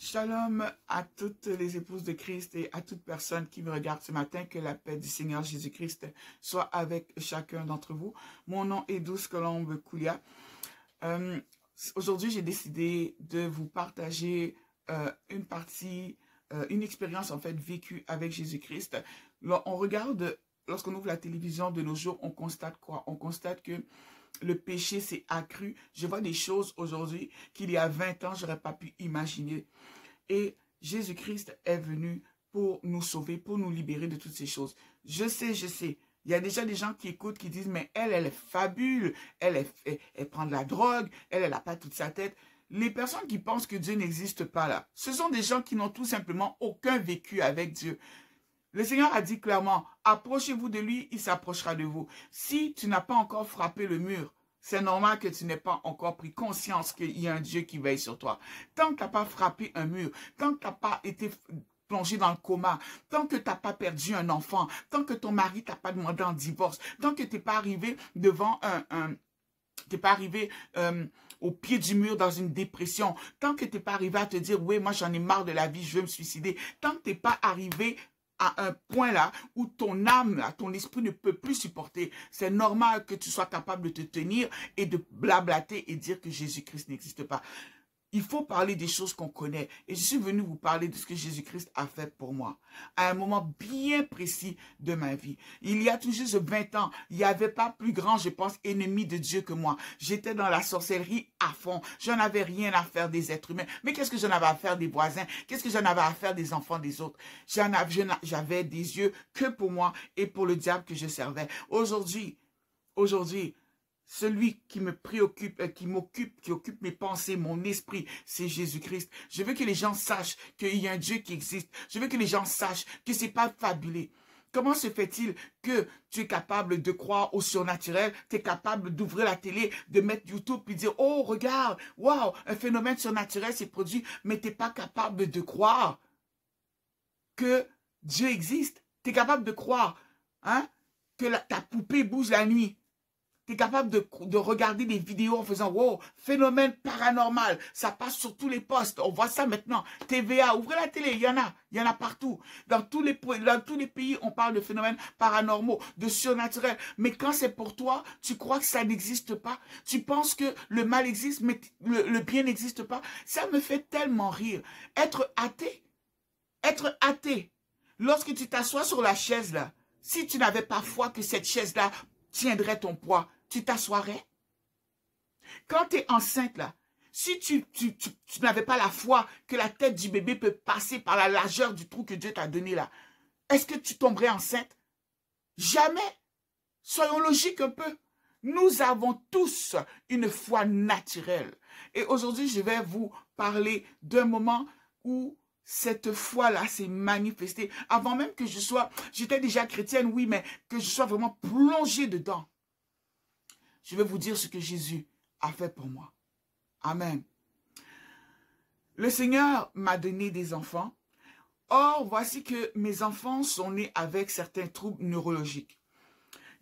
Shalom à toutes les épouses de Christ et à toute personne qui me regarde ce matin. Que la paix du Seigneur Jésus-Christ soit avec chacun d'entre vous. Mon nom est Douce Colombe Koulia. Aujourd'hui, j'ai décidé de vous partager une partie, une expérience en fait vécue avec Jésus-Christ. On regarde, lorsqu'on ouvre la télévision de nos jours, on constate quoi? On constate que le péché s'est accru. Je vois des choses aujourd'hui qu'il y a 20 ans, je n'aurais pas pu imaginer. Et Jésus-Christ est venu pour nous sauver, pour nous libérer de toutes ces choses. Je sais. Il y a déjà des gens qui écoutent, qui disent, mais elle est fabule, elle prend de la drogue, elle n'a pas toute sa tête. Les personnes qui pensent que Dieu n'existe pas là, ce sont des gens qui n'ont tout simplement aucun vécu avec Dieu. Le Seigneur a dit clairement, approchez-vous de lui, il s'approchera de vous. Si tu n'as pas encore frappé le mur, c'est normal que tu n'aies pas encore pris conscience qu'il y a un Dieu qui veille sur toi. Tant que tu n'as pas frappé un mur, tant que tu n'as pas été plongé dans le coma, tant que tu n'as pas perdu un enfant, tant que ton mari t'a pas demandé un divorce, tant que tu n'es pas arrivé devant t'es pas arrivé au pied du mur dans une dépression, tant que tu n'es pas arrivé à te dire, oui, moi j'en ai marre de la vie, je veux me suicider, tant que tu n'es pas arrivé à un point là où ton âme, ton esprit ne peut plus supporter, c'est normal que tu sois capable de te tenir et de blablater et dire que Jésus-Christ n'existe pas. Il faut parler des choses qu'on connaît. Et je suis venu vous parler de ce que Jésus-Christ a fait pour moi. À un moment bien précis de ma vie. Il y a tout juste 20 ans, il n'y avait pas plus grand, je pense, ennemi de Dieu que moi. J'étais dans la sorcellerie à fond. Je n'en avais rien à faire des êtres humains. Mais qu'est-ce que j'en avais à faire des voisins? Qu'est-ce que j'en avais à faire des enfants des autres? J'avais des yeux que pour moi et pour le diable que je servais. Aujourd'hui, celui qui me préoccupe, qui occupe mes pensées, mon esprit, c'est Jésus-Christ. Je veux que les gens sachent qu'il y a un Dieu qui existe. Je veux que les gens sachent que c'est pas fabulé. Comment se fait-il que tu es capable de croire au surnaturel, tu es capable d'ouvrir la télé, de mettre YouTube et dire, oh, regarde, waouh, un phénomène surnaturel s'est produit, mais tu n'es pas capable de croire que Dieu existe. Tu es capable de croire que ta poupée bouge la nuit. Tu es capable de regarder des vidéos en faisant, wow, phénomène paranormal, ça passe sur tous les postes, on voit ça maintenant, TVA, ouvrez la télé, il y en a partout. Dans tous les pays, on parle de phénomènes paranormaux, de surnaturel. Mais quand c'est pour toi, tu crois que ça n'existe pas. Tu penses que le mal existe, mais le bien n'existe pas. Ça me fait tellement rire. Être athée, lorsque tu t'assois sur la chaise là, si tu n'avais pas foi que cette chaise-là tiendrait ton poids, tu t'assoirais? Quand tu es enceinte, là, si tu n'avais pas la foi que la tête du bébé peut passer par la largeur du trou que Dieu t'a donné, là, est-ce que tu tomberais enceinte? Jamais. Soyons logiques un peu. Nous avons tous une foi naturelle. Et aujourd'hui, je vais vous parler d'un moment où cette foi-là s'est manifestée. Avant même que j'étais déjà chrétienne, oui, mais que je sois vraiment plongée dedans. Je vais vous dire ce que Jésus a fait pour moi. Amen. Le Seigneur m'a donné des enfants. Or, voici que mes enfants sont nés avec certains troubles neurologiques.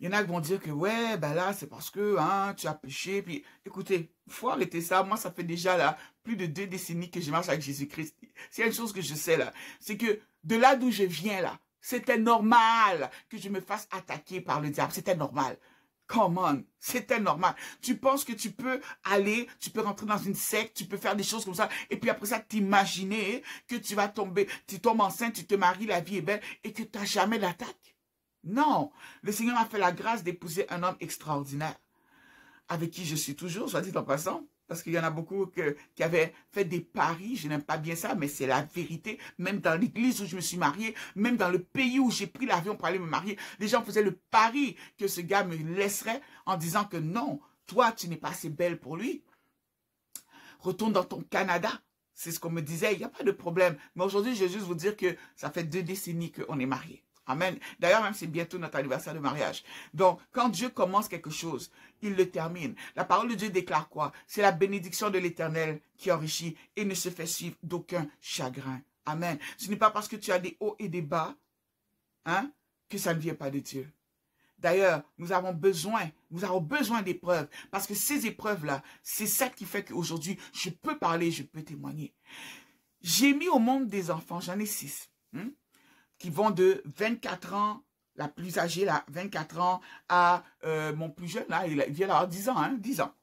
Il y en a qui vont dire que, ouais, ben là, c'est parce que tu as péché. Puis, écoutez, il faut arrêter ça. Moi, ça fait déjà là plus de 2 décennies que je marche avec Jésus-Christ. C'est une chose que je sais là. C'est que de là d'où je viens là, c'était normal que je me fasse attaquer par le diable. C'était normal. Come on, c'était normal. Tu penses que tu peux rentrer dans une secte, tu peux faire des choses comme ça, et puis après ça, t'imaginer que tu vas tomber, tu tombes enceinte, tu te maries, la vie est belle, et que tu n'as jamais d'attaque. Non, le Seigneur m'a fait la grâce d'épouser un homme extraordinaire, avec qui je suis toujours, soit dit en passant, parce qu'il y en a beaucoup qui avaient fait des paris, je n'aime pas bien ça, mais c'est la vérité, même dans l'église où je me suis mariée, même dans le pays où j'ai pris l'avion pour aller me marier, les gens faisaient le pari que ce gars me laisserait en disant que non, toi tu n'es pas assez belle pour lui, retourne dans ton Canada. C'est ce qu'on me disait, il n'y a pas de problème. Mais aujourd'hui, je vais juste vous dire que ça fait 2 décennies qu'on est mariés. Amen. D'ailleurs, même c'est bientôt notre anniversaire de mariage. Donc, quand Dieu commence quelque chose, il le termine. La parole de Dieu déclare quoi? C'est la bénédiction de l'Éternel qui enrichit et ne se fait suivre d'aucun chagrin. Amen. Ce n'est pas parce que tu as des hauts et des bas, que ça ne vient pas de Dieu. D'ailleurs, nous avons besoin d'épreuves. Parce que ces épreuves-là, c'est ça qui fait qu'aujourd'hui, je peux parler, je peux témoigner. J'ai mis au monde des enfants, j'en ai 6, qui vont de 24 ans, la plus âgée, là, 24 ans, à mon plus jeune, là, il vient d'avoir 10 ans, 10 ans.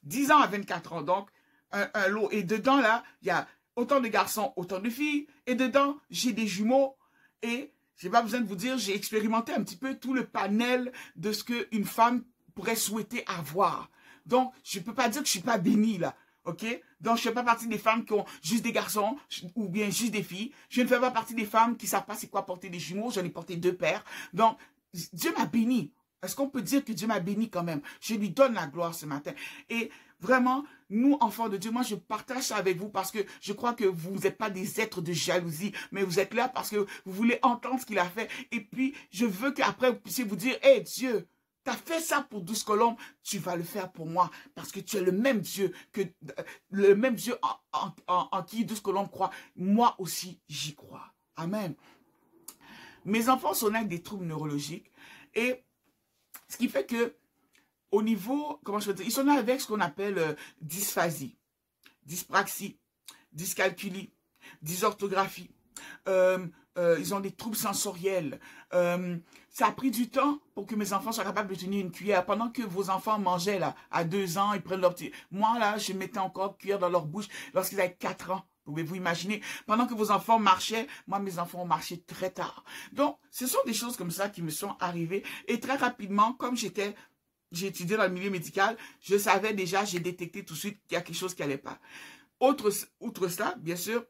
10 ans à 24 ans, donc un lot. Et dedans, là, il y a autant de garçons, autant de filles. Et dedans, j'ai des jumeaux. Et j'ai pas besoin de vous dire, j'ai expérimenté un petit peu tout le panel de ce qu'une femme pourrait souhaiter avoir. Donc, je ne peux pas dire que je ne suis pas bénie, là. OK? Donc, je ne fais pas partie des femmes qui ont juste des garçons ou bien juste des filles. Je ne fais pas partie des femmes qui ne savent pas c'est quoi porter des jumeaux. J'en ai porté 2 paires. Donc, Dieu m'a béni. Est-ce qu'on peut dire que Dieu m'a béni quand même? Je lui donne la gloire ce matin. Et vraiment, nous, enfants de Dieu, moi, je partage ça avec vous parce que je crois que vous n'êtes pas des êtres de jalousie, mais vous êtes là parce que vous voulez entendre ce qu'il a fait. Et puis, je veux qu'après, vous puissiez vous dire, « Hey, Dieu, tu as fait ça pour 12 colombes, tu vas le faire pour moi. Parce que tu es le même Dieu en qui 12 colombes croient. Moi aussi, j'y crois. » Amen. Mes enfants sont nés avec des troubles neurologiques et ce qui fait que au niveau, comment je peux dire, ils sont nés avec ce qu'on appelle dysphasie, dyspraxie, dyscalculie, dysorthographie. Ils ont des troubles sensoriels. Ça a pris du temps pour que mes enfants soient capables de tenir une cuillère. Pendant que vos enfants mangeaient là, à 2 ans, ils prennent leur petit... Moi là, je mettais encore cuillère dans leur bouche lorsqu'ils avaient 4 ans. Pouvez-vous imaginer? Pendant que vos enfants marchaient, moi, mes enfants ont marché très tard. Donc, ce sont des choses comme ça qui me sont arrivées. Et très rapidement, comme j'ai étudié dans le milieu médical, je savais déjà, j'ai détecté tout de suite qu'il y a quelque chose qui n'allait pas. Outre cela, bien sûr,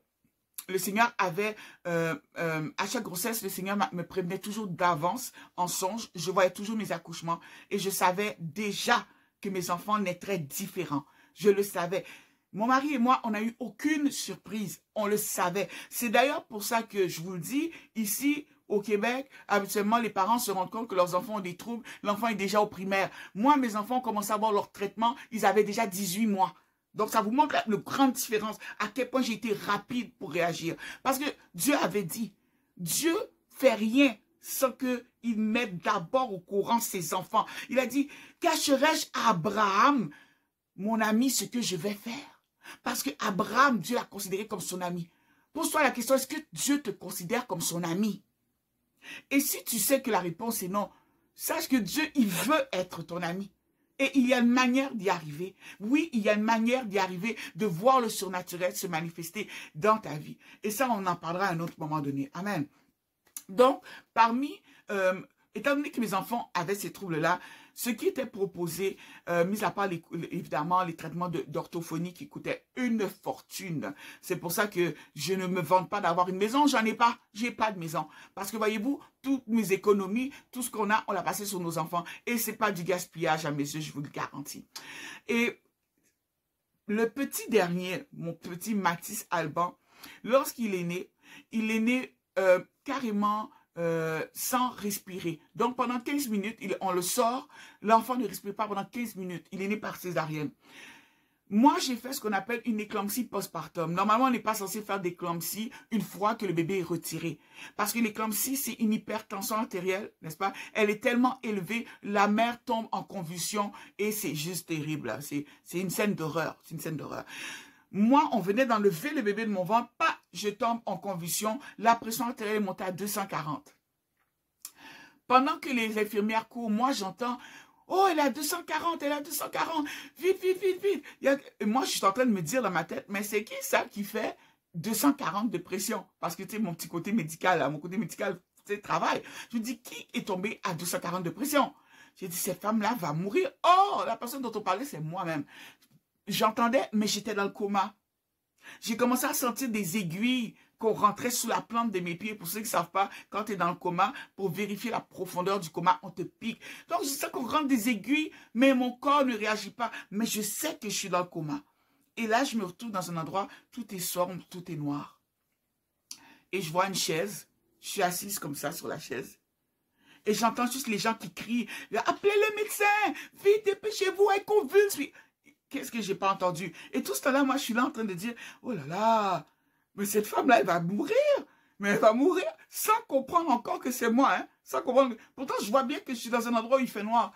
le Seigneur avait, à chaque grossesse, le Seigneur me prévenait toujours d'avance, en songe. Je voyais toujours mes accouchements et je savais déjà que mes enfants naîtraient différents. Je le savais. Mon mari et moi, on n'a eu aucune surprise. On le savait. C'est d'ailleurs pour ça que je vous le dis, ici, au Québec, habituellement, les parents se rendent compte que leurs enfants ont des troubles. L'enfant est déjà au primaire. Moi, mes enfants ont commencé à avoir leur traitement. Ils avaient déjà 18 mois. Donc, ça vous montre la grande différence, à quel point j'ai été rapide pour réagir. Parce que Dieu avait dit, Dieu fait rien sans qu'il mette d'abord au courant ses enfants. Il a dit, cacherai-je à Abraham, mon ami, ce que je vais faire? Parce que Abraham, Dieu l'a considéré comme son ami. Pose-toi la question, est-ce que Dieu te considère comme son ami? Et si tu sais que la réponse est non, sache que Dieu, il veut être ton ami. Et il y a une manière d'y arriver. Oui, il y a une manière d'y arriver, de voir le surnaturel se manifester dans ta vie. Et ça, on en parlera à un autre moment donné. Amen. Donc, étant donné que mes enfants avaient ces troubles-là, ce qui était proposé, mis à part évidemment les traitements d'orthophonie qui coûtaient une fortune. C'est pour ça que je ne me vante pas d'avoir une maison, j'en ai pas, j'ai pas de maison. Parce que voyez-vous, toutes mes économies, tout ce qu'on a, on l'a passé sur nos enfants. Et c'est pas du gaspillage à mes yeux, je vous le garantis. Et le petit dernier, mon petit Mathis Alban, lorsqu'il est né, il est né carrément... sans respirer. Donc, pendant 15 minutes, on le sort. L'enfant ne respire pas pendant 15 minutes. Il est né par césarienne. Moi, j'ai fait ce qu'on appelle une éclampsie postpartum. Normalement, on n'est pas censé faire d'éclampsie une fois que le bébé est retiré. Parce que l'éclampsie, c'est une hypertension artérielle, n'est-ce pas? Elle est tellement élevée, la mère tombe en convulsion et c'est juste terrible. C'est une scène d'horreur. C'est une scène d'horreur. Moi, on venait d'enlever le bébé de mon ventre, je tombe en convulsion, la pression artérielle est montée à 240. Pendant que les infirmières courent, moi j'entends, oh, elle a 240, elle a 240, vite, vite, vite, vite. Et moi, je suis en train de me dire dans ma tête, mais c'est qui ça qui fait 240 de pression? Parce que tu sais, mon petit côté médical, là, mon côté médical, tu sais, travail. Je me dis, qui est tombé à 240 de pression? J'ai dit, cette femme-là va mourir. Oh, la personne dont on parlait, c'est moi-même. J'entendais, mais j'étais dans le coma. J'ai commencé à sentir des aiguilles qu'on rentrait sous la plante de mes pieds. Pour ceux qui ne savent pas, quand tu es dans le coma, pour vérifier la profondeur du coma, on te pique. Donc, je sais qu'on rentre des aiguilles, mais mon corps ne réagit pas. Mais je sais que je suis dans le coma. Et là, je me retrouve dans un endroit, tout est sombre, tout est noir. Et je vois une chaise. Je suis assise comme ça sur la chaise. Et j'entends juste les gens qui crient, « Appelez le médecin! Vite, dépêchez-vous, elle convulse! » Qu'est-ce que j'ai pas entendu? Et tout ce temps-là, moi, je suis là en train de dire, oh là là, mais cette femme-là, elle va mourir. Mais elle va mourir sans comprendre encore que c'est moi. Hein? Sans comprendre. Pourtant, je vois bien que je suis dans un endroit où il fait noir.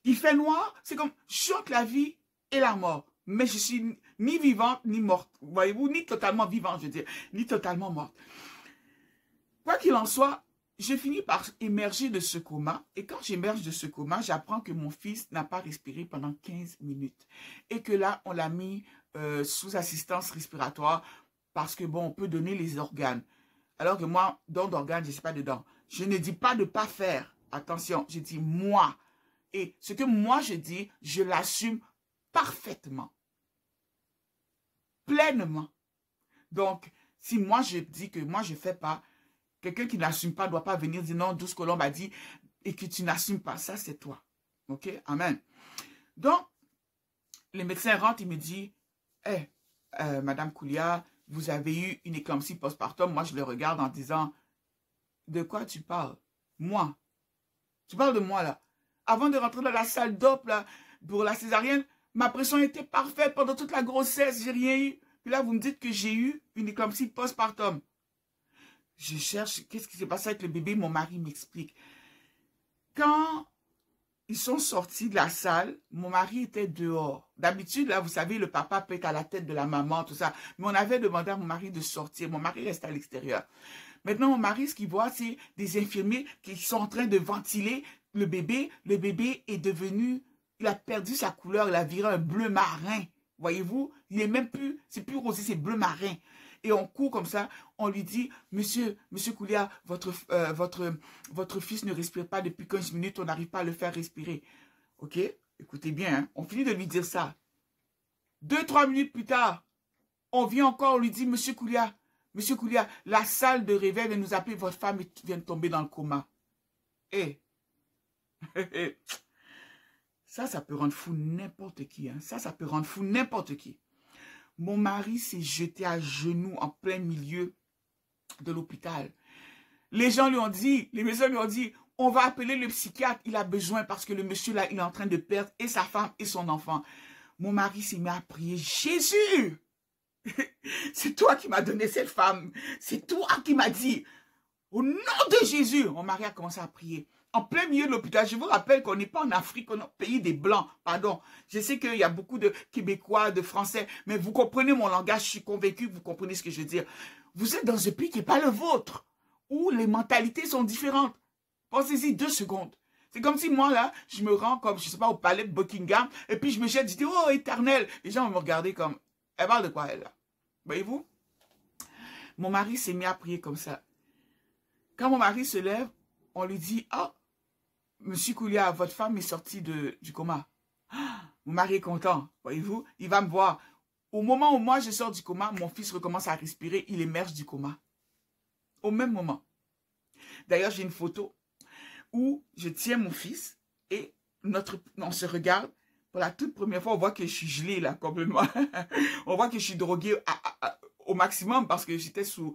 Il fait noir, c'est comme, je chante la vie et la mort. mais je suis ni vivante ni morte. Voyez-vous, ni totalement vivante, je veux dire, ni totalement morte. Quoi qu'il en soit, je finis par émerger de ce coma. Et quand j'émerge de ce coma, j'apprends que mon fils n'a pas respiré pendant 15 minutes. Et que là, on l'a mis sous assistance respiratoire parce que, bon, on peut donner les organes. Alors que moi, don d'organes, je ne sais pas dedans. Je ne dis pas de ne pas faire. Attention, je dis moi. Et ce que moi je dis, je l'assume parfaitement. Pleinement. Donc, si moi je dis que moi je ne fais pas, quelqu'un qui n'assume pas ne doit pas venir dire non, 12 Colombe a dit et que tu n'assumes pas. Ça, c'est toi. OK? Amen. Donc, les médecins rentrent, ils me disent, hey, Madame Koulia, vous avez eu une éclampsie postpartum. Moi, je le regarde en disant, de quoi tu parles? Moi. Tu parles de moi, là. Avant de rentrer dans la salle d'op, là, pour la césarienne, ma pression était parfaite pendant toute la grossesse. J'ai rien eu. Puis là, vous me dites que j'ai eu une éclampsie postpartum. Je cherche, qu'est-ce qui s'est passé avec le bébé? Mon mari m'explique. Quand ils sont sortis de la salle, mon mari était dehors. D'habitude, là, vous savez, le papa peut être à la tête de la maman, tout ça. Mais on avait demandé à mon mari de sortir. Mon mari reste à l'extérieur. Maintenant, mon mari, ce qu'il voit, c'est des infirmiers qui sont en train de ventiler le bébé. Le bébé est devenu, il a perdu sa couleur, il a viré un bleu marin. Voyez-vous, il est même plus, c'est plus rosé, c'est bleu marin. Et on court comme ça, on lui dit, monsieur Koulia, votre fils ne respire pas depuis 15 minutes, on n'arrive pas à le faire respirer. Ok, écoutez bien, hein? On finit de lui dire ça. 2-3 minutes plus tard, on vient encore, on lui dit, monsieur Koulia, la salle de réveil vient nous appeler, votre femme vient de tomber dans le coma. Eh, ça peut rendre fou n'importe qui. Hein? Ça peut rendre fou n'importe qui. Mon mari s'est jeté à genoux en plein milieu de l'hôpital. Les gens lui ont dit, les médecins lui ont dit, on va appeler le psychiatre, il a besoin parce que le monsieur là, il est en train de perdre et sa femme et son enfant. Mon mari s'est mis à prier, Jésus, c'est toi qui m'as donné cette femme, c'est toi qui m'as dit, au nom de Jésus, mon mari a commencé à prier. En plein milieu de l'hôpital, je vous rappelle qu'on n'est pas en Afrique, on est au pays des Blancs, pardon. Je sais qu'il y a beaucoup de Québécois, de Français, mais vous comprenez mon langage, je suis convaincu que vous comprenez ce que je veux dire. Vous êtes dans un pays qui n'est pas le vôtre, où les mentalités sont différentes. Pensez-y 2 secondes. C'est comme si moi, là, je me rends comme, je sais pas, au palais de Buckingham, et puis je me jette, je dis, oh, éternel. Les gens vont me regarder comme, elle parle de quoi, elle, là? Voyez-vous? Mon mari s'est mis à prier comme ça. Quand mon mari se lève, on lui dit, ah, monsieur Koulia, votre femme est sortie du coma. Ah, mon mari est content, voyez-vous, il va me voir. Au moment où moi je sors du coma, mon fils recommence à respirer, il émerge du coma. Au même moment. D'ailleurs, j'ai une photo où je tiens mon fils et on se regarde. Pour la toute première fois, on voit que je suis gelée là, complètement. On voit que je suis droguée au maximum parce que j'étais sous...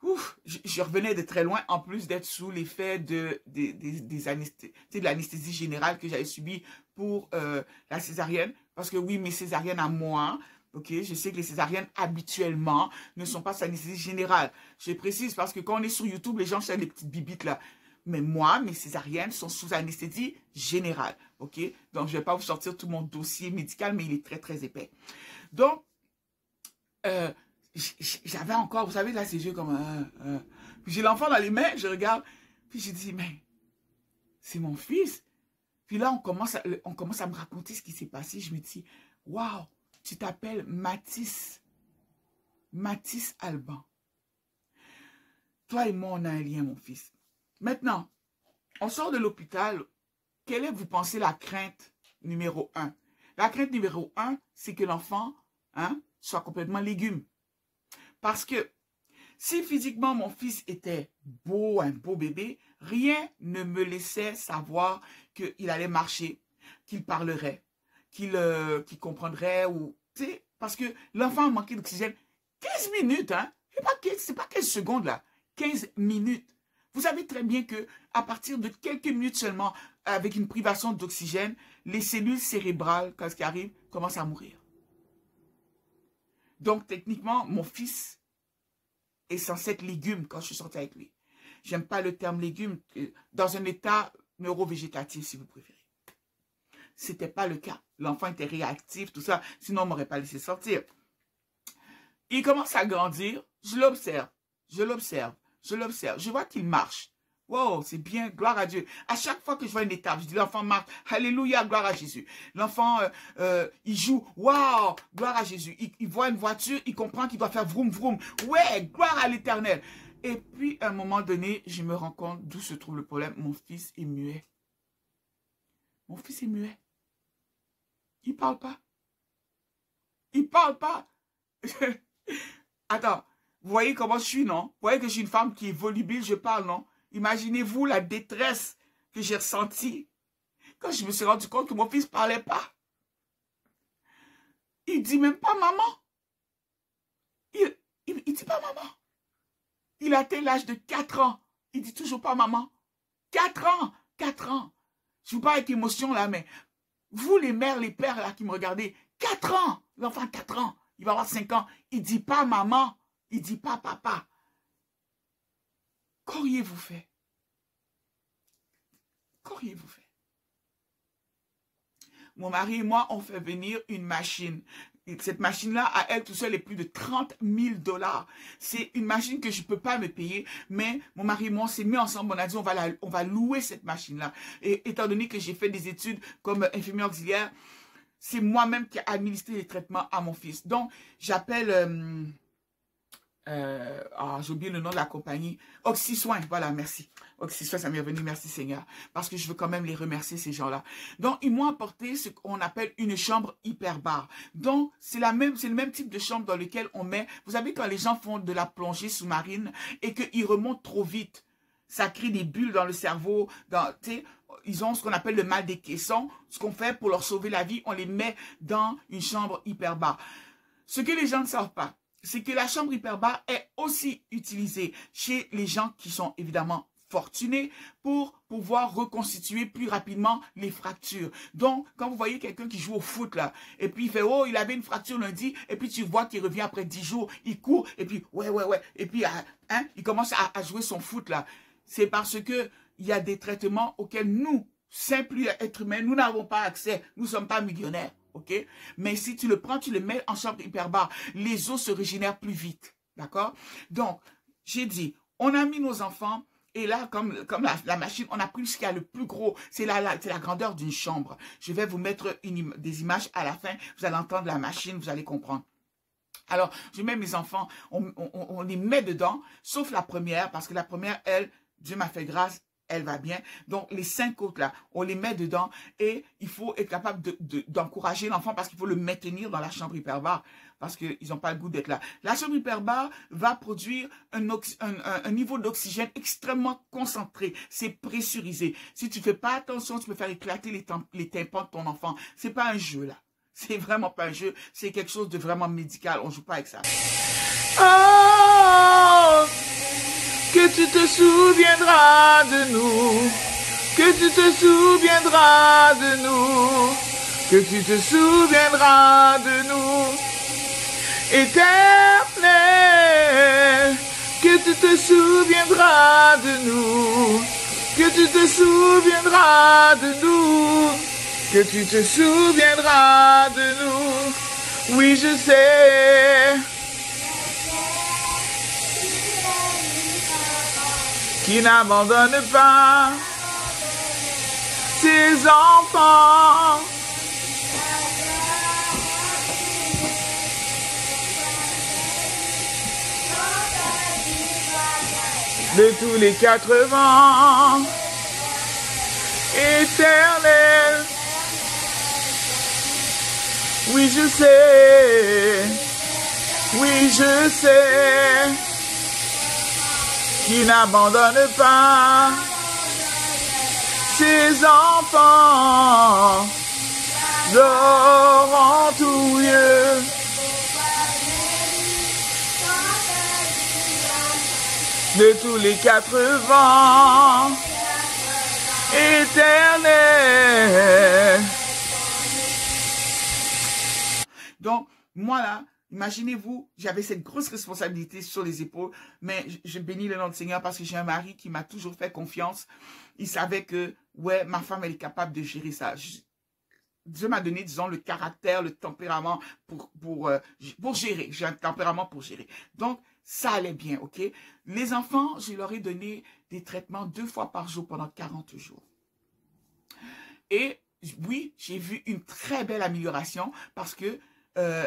Ouf, je revenais de très loin, en plus d'être sous l'effet de l'anesthésie générale que j'avais subie pour la césarienne. Parce que oui, mes césariennes à moi, ok, je sais que les césariennes habituellement ne sont pas sous anesthésie générale. Je précise parce que quand on est sur YouTube, les gens cherchent des petites bibites là. Mais moi, mes césariennes sont sous anesthésie générale, ok. Donc, je ne vais pas vous sortir tout mon dossier médical, mais il est très, très épais. Donc, j'avais encore, vous savez, là, ces yeux comme... Puis j'ai l'enfant dans les mains, je regarde, puis j'ai dit, mais c'est mon fils. Puis là, on commence à me raconter ce qui s'est passé. Je me dis, waouh, tu t'appelles Mathis Alban. Toi et moi, on a un lien, mon fils. Maintenant, on sort de l'hôpital. Quelle est, vous pensez, la crainte numéro 1? La crainte numéro 1, c'est que l'enfant soit complètement légume. Parce que si physiquement mon fils était beau, un beau bébé, rien ne me laissait savoir qu'il allait marcher, qu'il parlerait, qu'il comprendrait. Parce que l'enfant manquait d'oxygène. 15 minutes, hein? C'est pas 15 secondes là. 15 minutes. Vous savez très bien qu'à partir de quelques minutes seulement, avec une privation d'oxygène, les cellules cérébrales, quand ce qui arrive, commencent à mourir. Donc, techniquement, mon fils est censé être légume quand je suis sortie avec lui. J'aime pas le terme légume, dans un état neurovégétatif, si vous préférez. c'était pas le cas. L'enfant était réactif, tout ça. Sinon, on m'aurait pas laissé sortir. Il commence à grandir. Je l'observe. Je l'observe. Je l'observe. Je vois qu'il marche. Wow, c'est bien, gloire à Dieu. À chaque fois que je vois une étape, je dis l'enfant marche, alléluia, gloire à Jésus. L'enfant, il joue, wow, gloire à Jésus. Il voit une voiture, il comprend qu'il doit faire vroom vroom. Ouais, gloire à l'Éternel. Et puis, à un moment donné, je me rends compte d'où se trouve le problème. Mon fils est muet. Mon fils est muet. Il parle pas. Il parle pas. Attends, vous voyez comment je suis, non? Vous voyez que je suis une femme qui est volubile, je parle, non? Imaginez-vous la détresse que j'ai ressentie quand je me suis rendu compte que mon fils ne parlait pas. Il ne dit même pas maman. Il dit pas maman. Il a atteint l'âge de 4 ans. Il dit toujours pas maman. 4 ans. 4 ans. Je vous parle avec émotion là, mais vous les mères, les pères là qui me regardez, 4 ans. L'enfant a 4 ans. Il va avoir 5 ans. Il ne dit pas maman. Il ne dit pas papa. Qu'auriez-vous fait? Qu'auriez-vous fait? Mon mari et moi, on fait venir une machine. Et cette machine-là, à elle tout seul, est plus de 30 000 $. C'est une machine que je ne peux pas me payer, mais mon mari et moi, on s'est mis ensemble, on a dit on va louer cette machine-là. Et étant donné que j'ai fait des études comme infirmière auxiliaire, c'est moi-même qui ai administré les traitements à mon fils. Donc, j'appelle... j'ai oublié le nom de la compagnie. Oxysoin, voilà, merci. Oxysoin, ça m'est revenu, merci Seigneur. Parce que je veux quand même les remercier, ces gens-là. Donc, ils m'ont apporté ce qu'on appelle une chambre hyperbare. Donc, c'est le même type de chambre dans lequel on met... Vous savez, quand les gens font de la plongée sous-marine et qu'ils remontent trop vite, ça crée des bulles dans le cerveau. Ils ont ce qu'on appelle le mal des caissons. Ce qu'on fait pour leur sauver la vie, on les met dans une chambre hyperbare. Ce que les gens ne savent pas, c'est que la chambre hyperbare est aussi utilisée chez les gens qui sont évidemment fortunés pour pouvoir reconstituer plus rapidement les fractures. Donc, quand vous voyez quelqu'un qui joue au foot là, et puis il fait, oh, il avait une fracture lundi, et puis tu vois qu'il revient après 10 jours, il court, et puis, ouais, et puis, il commence à jouer son foot là. C'est parce que il y a des traitements auxquels nous, simples êtres humains, nous n'avons pas accès. Nous ne sommes pas millionnaires. Okay? Mais si tu le prends, tu le mets en chambre hyperbare, les os se régénèrent plus vite. D'accord? Donc, j'ai dit, on a mis nos enfants, et là, comme la machine, on a pris ce qu'il y a le plus gros, c'est la grandeur d'une chambre. Je vais vous mettre des images à la fin, vous allez entendre la machine, vous allez comprendre. Alors, je mets mes enfants, on les met dedans, sauf la première, parce que la première, elle, Dieu m'a fait grâce, elle va bien. Donc, les 5 autres là, on les met dedans et il faut être capable d'encourager l'enfant parce qu'il faut le maintenir dans la chambre hyperbare parce qu'ils n'ont pas le goût d'être là. La chambre hyperbare va produire un niveau d'oxygène extrêmement concentré. C'est pressurisé. Si tu ne fais pas attention, tu peux faire éclater les tympans de ton enfant. C'est pas un jeu là. C'est vraiment pas un jeu. C'est quelque chose de vraiment médical. On ne joue pas avec ça. Oh! Que tu te souviendras de nous, que tu te souviendras de nous, que tu te souviendras de nous, Éternel, que tu te souviendras de nous, que tu te souviendras de nous, que tu te souviendras de nous, oui je sais. Qui n'abandonne pas ses enfants. De tous les 4 vents, éternel. Oui, je sais. Oui, je sais. Qui n'abandonne pas ses enfants, dort en tout lieu. De tous les 4 vents, éternel. Donc, moi là, imaginez-vous, j'avais cette grosse responsabilité sur les épaules, mais je bénis le nom du Seigneur parce que j'ai un mari qui m'a toujours fait confiance. Il savait que, ouais, ma femme, elle est capable de gérer ça. Dieu m'a donné, disons, le caractère, le tempérament pour gérer. J'ai un tempérament pour gérer. Donc, ça allait bien, ok? Les enfants, je leur ai donné des traitements 2 fois par jour pendant 40 jours. Et oui, j'ai vu une très belle amélioration parce que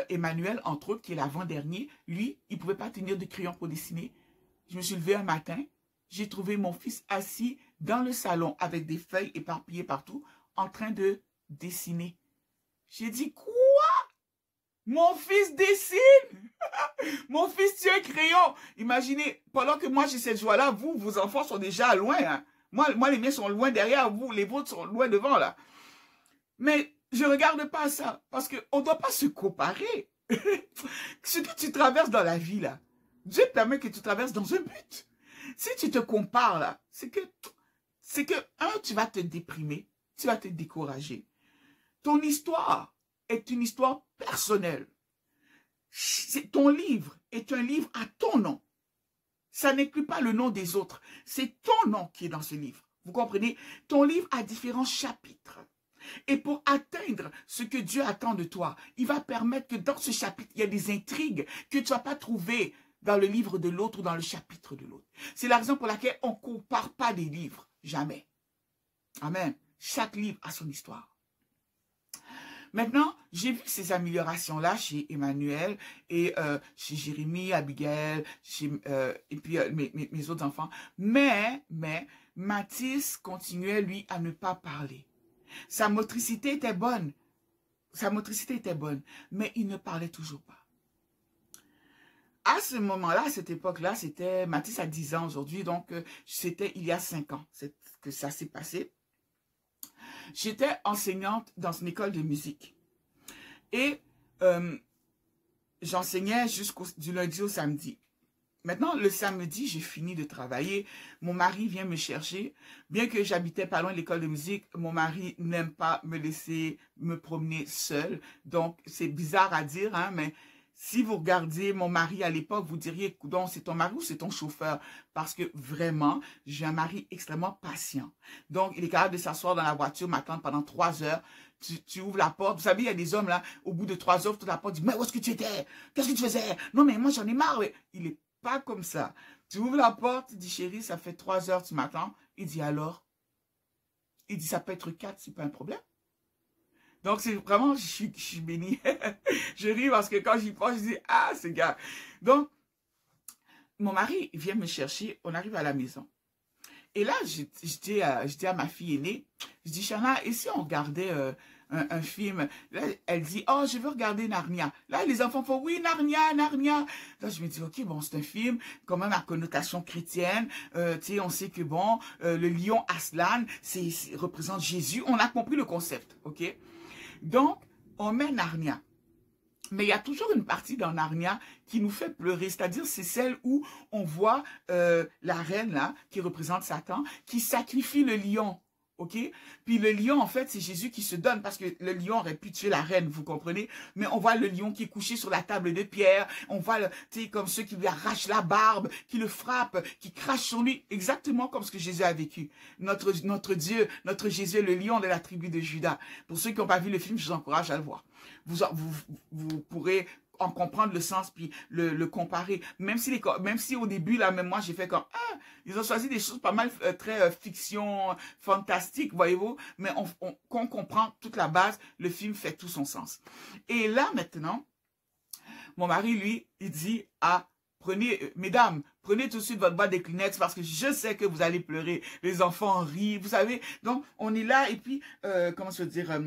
Emmanuel, entre autres, qui est l'avant-dernier, lui, il ne pouvait pas tenir de crayon pour dessiner. Je me suis levée un matin, j'ai trouvé mon fils assis dans le salon avec des feuilles éparpillées partout, en train de dessiner. J'ai dit, quoi? Mon fils dessine? Mon fils tient un crayon. Imaginez, pendant que moi j'ai cette joie-là, vous, vos enfants sont déjà loin. Hein. Moi, les miens sont loin derrière vous, les vôtres sont loin devant là. Mais je ne regarde pas ça, parce qu'on ne doit pas se comparer. Ce que tu traverses dans la vie là, Dieu permet que tu traverses dans un but. Si tu te compares là, c'est que, tu vas te déprimer, tu vas te décourager. Ton histoire est une histoire personnelle. Ton livre est un livre à ton nom. Ça n'inclut pas le nom des autres. C'est ton nom qui est dans ce livre. Vous comprenez? Ton livre a différents chapitres. Et pour atteindre ce que Dieu attend de toi, il va permettre que dans ce chapitre, il y a des intrigues que tu ne vas pas trouver dans le livre de l'autre ou dans le chapitre de l'autre. C'est la raison pour laquelle on ne compare pas des livres. Jamais. Amen. Chaque livre a son histoire. Maintenant, j'ai vu ces améliorations-là chez Emmanuel et chez Jérémie, Abigail, et puis mes autres enfants. Mais, Mathis continuait, lui, à ne pas parler. Sa motricité était bonne. Mais il ne parlait toujours pas. À ce moment-là, à cette époque-là, c'était Mathis a 10 ans aujourd'hui, donc c'était il y a 5 ans que ça s'est passé. J'étais enseignante dans une école de musique. Et j'enseignais du lundi au samedi. Maintenant, le samedi, j'ai fini de travailler. Mon mari vient me chercher. Bien que j'habitais pas loin de l'école de musique, mon mari n'aime pas me laisser me promener seule. Donc, c'est bizarre à dire, hein, mais si vous regardiez mon mari à l'époque, vous diriez, coudonc, c'est ton mari ou c'est ton chauffeur? Parce que vraiment, j'ai un mari extrêmement patient. Donc, il est capable de s'asseoir dans la voiture, m'attendre pendant 3 heures. Tu ouvres la porte. Vous savez, il y a des hommes là, au bout de 3 heures, tu ouvres la porte, tu dis, mais où est-ce que tu étais? Qu'est-ce que tu faisais? Non, mais moi, j'en ai marre. Il est pas comme ça. Tu ouvres la porte, tu dis, chérie, ça fait 3 heures, tu m'attends. Il dit, alors? Il dit, ça peut être 4, c'est pas un problème. Donc, c'est vraiment, je suis béni. Je ris parce que quand j'y pense, je dis, ah, ce gars. Donc, mon mari vient me chercher, on arrive à la maison. Et là, je dis à ma fille aînée, je dis, Chana, et si on regardait un film? Là, elle dit, oh, je veux regarder Narnia. Là, les enfants font, oui, Narnia, Narnia. Là, je me dis, ok, bon, c'est un film, quand même à connotation chrétienne. Tu sais, on sait que, bon, le lion Aslan, représente Jésus. On a compris le concept, ok? Donc, on met Narnia. Mais il y a toujours une partie dans Narnia qui nous fait pleurer. C'est-à-dire, c'est celle où on voit la reine, là, qui représente Satan, qui sacrifie le lion. OK? Puis le lion, en fait, c'est Jésus qui se donne parce que le lion aurait pu tuer la reine, vous comprenez? Mais on voit le lion qui est couché sur la table de pierre. On voit, tu sais, comme ceux qui lui arrachent la barbe, qui le frappent, qui crachent sur lui. Exactement comme ce que Jésus a vécu. Notre Dieu, notre Jésus est le lion de la tribu de Juda. Pour ceux qui n'ont pas vu le film, je vous encourage à le voir. Vous pourrez en comprendre le sens puis le comparer. Même si au début, là, même moi, j'ai fait comme, ah, ils ont choisi des choses pas mal très fiction, fantastique, voyez-vous, mais quand on comprend toute la base, le film fait tout son sens. Et là, maintenant, mon mari, lui, il dit, ah, mesdames, prenez tout de suite votre boîte de Kleenex parce que je sais que vous allez pleurer. Les enfants rient, vous savez. Donc, on est là et puis, comment je veux dire,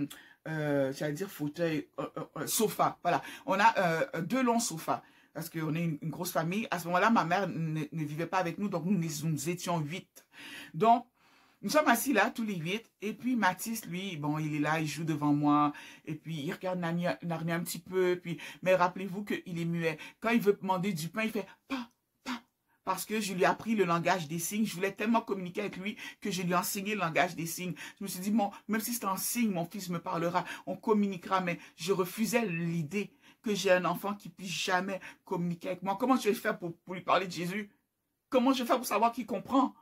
j'allais dire fauteuil, sofa, voilà. On a 2 longs sofas parce qu'on est une grosse famille. À ce moment-là, ma mère ne vivait pas avec nous, donc nous étions 8. Donc, nous sommes assis là, tous les 8, et puis Mathis, lui, bon, il est là, il joue devant moi, et puis il regarde Narnia un petit peu, puis, mais rappelez-vous qu'il est muet. Quand il veut demander du pain, il fait « pas ». Parce que je lui ai appris le langage des signes. Je voulais tellement communiquer avec lui que je lui ai enseigné le langage des signes. Je me suis dit, bon, même si c'est en signe, mon fils me parlera, on communiquera. Mais je refusais l'idée que j'ai un enfant qui puisse jamais communiquer avec moi. Comment je vais faire pour lui parler de Jésus? Comment je vais faire pour savoir qu'il comprend?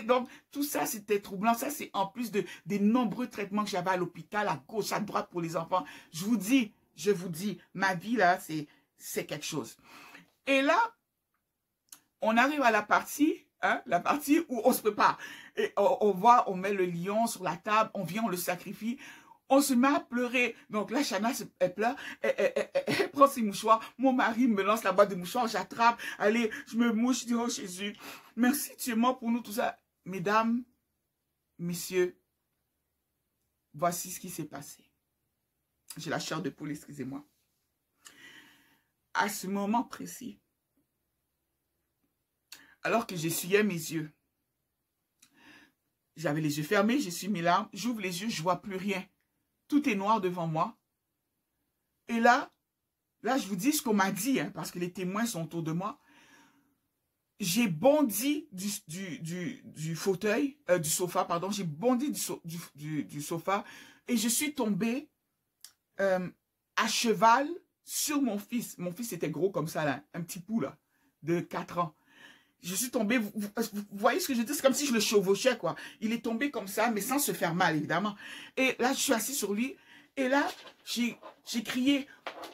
Donc, tout ça, c'était troublant. Ça, c'est en plus des nombreux traitements que j'avais à l'hôpital, à gauche, à droite pour les enfants. Je vous dis, ma vie, là, c'est quelque chose. Et là, on arrive à la partie où on se prépare. Et on voit, on met le lion sur la table, on vient, on le sacrifie. On se met à pleurer. Donc là, Chana, elle pleure. Elle prend ses mouchoirs. Mon mari me lance la boîte de mouchoirs. J'attrape. Allez, je me mouche. Je dis, oh Jésus, merci, tu es mort pour nous, tout ça. Mesdames, messieurs, voici ce qui s'est passé. J'ai la chair de poule, excusez-moi. À ce moment précis, alors que j'essuyais mes yeux, j'avais les yeux fermés, j'essuie mes larmes, j'ouvre les yeux, je ne vois plus rien. Tout est noir devant moi. Et là, je vous dis ce qu'on m'a dit, hein, parce que les témoins sont autour de moi. J'ai bondi du fauteuil, du sofa, pardon. J'ai bondi du sofa et je suis tombée à cheval sur mon fils. Mon fils était gros comme ça, là, un petit pou, là, de 4 ans. Je suis tombée, vous voyez ce que je dis? C'est comme si je le chevauchais, quoi. Il est tombé comme ça, mais sans se faire mal, évidemment. Et là, je suis assis sur lui. Et là, j'ai crié,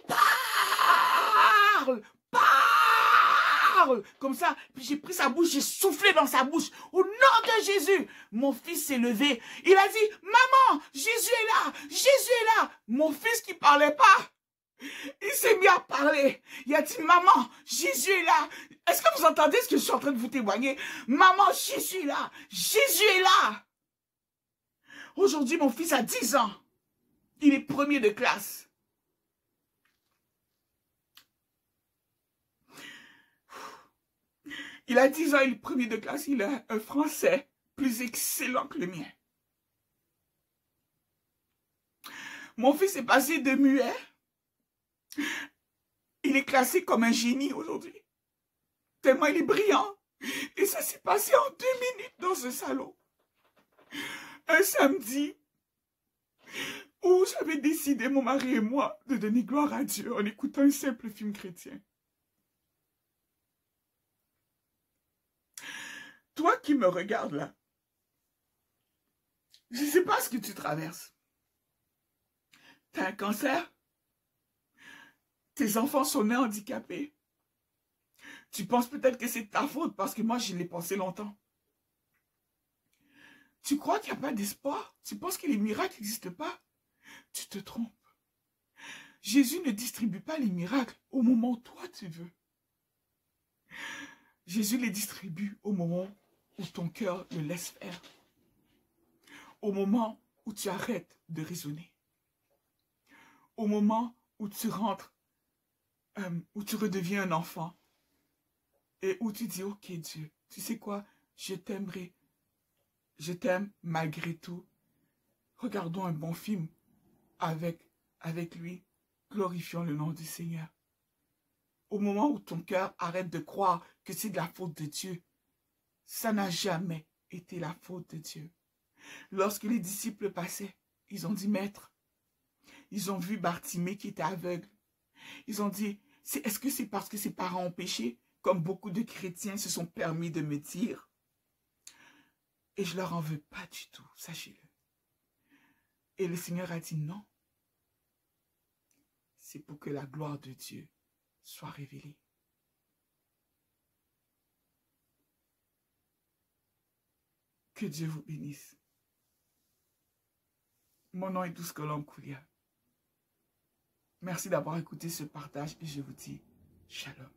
parle, parle, comme ça. Puis j'ai pris sa bouche, j'ai soufflé dans sa bouche. Au nom de Jésus, mon fils s'est levé. Il a dit, maman, Jésus est là, Jésus est là. Mon fils qui parlait pas, il s'est mis à parler. Il a dit, maman, Jésus est là. Est-ce que vous entendez ce que je suis en train de vous témoigner? Maman, Jésus est là. Jésus est là. Aujourd'hui, mon fils a 10 ans. Il est premier de classe. Il a 10 ans, il est premier de classe. Il a un français plus excellent que le mien. Mon fils est passé de muet. Il est classé comme un génie aujourd'hui. Tellement il est brillant. Et ça s'est passé en 2 minutes dans ce salon. Un samedi où j'avais décidé, mon mari et moi, de donner gloire à Dieu en écoutant un simple film chrétien. Toi qui me regardes là, je ne sais pas ce que tu traverses. Tu as un cancer? Tes enfants sont nés handicapés? Tu penses peut-être que c'est ta faute parce que moi, je l'ai pensé longtemps. Tu crois qu'il n'y a pas d'espoir? Tu penses que les miracles n'existent pas? Tu te trompes. Jésus ne distribue pas les miracles au moment où toi tu veux. Jésus les distribue au moment où ton cœur le laisse faire. Au moment où tu arrêtes de raisonner. Au moment où tu rentres, où tu redeviens un enfant. Et où tu dis, ok Dieu, tu sais quoi, je t'aimerai. Je t'aime malgré tout. Regardons un bon film avec lui. Glorifions le nom du Seigneur. Au moment où ton cœur arrête de croire que c'est de la faute de Dieu, ça n'a jamais été la faute de Dieu. Lorsque les disciples passaient, ils ont dit, Maître, ils ont vu Bartimée qui était aveugle. Ils ont dit, est-ce que c'est parce que ses parents ont péché, comme beaucoup de chrétiens se sont permis de me dire? Et je leur en veux pas du tout, sachez-le. Et le Seigneur a dit non. C'est pour que la gloire de Dieu soit révélée. Que Dieu vous bénisse. Mon nom est Douce Colombe Koulia. Merci d'avoir écouté ce partage et je vous dis shalom.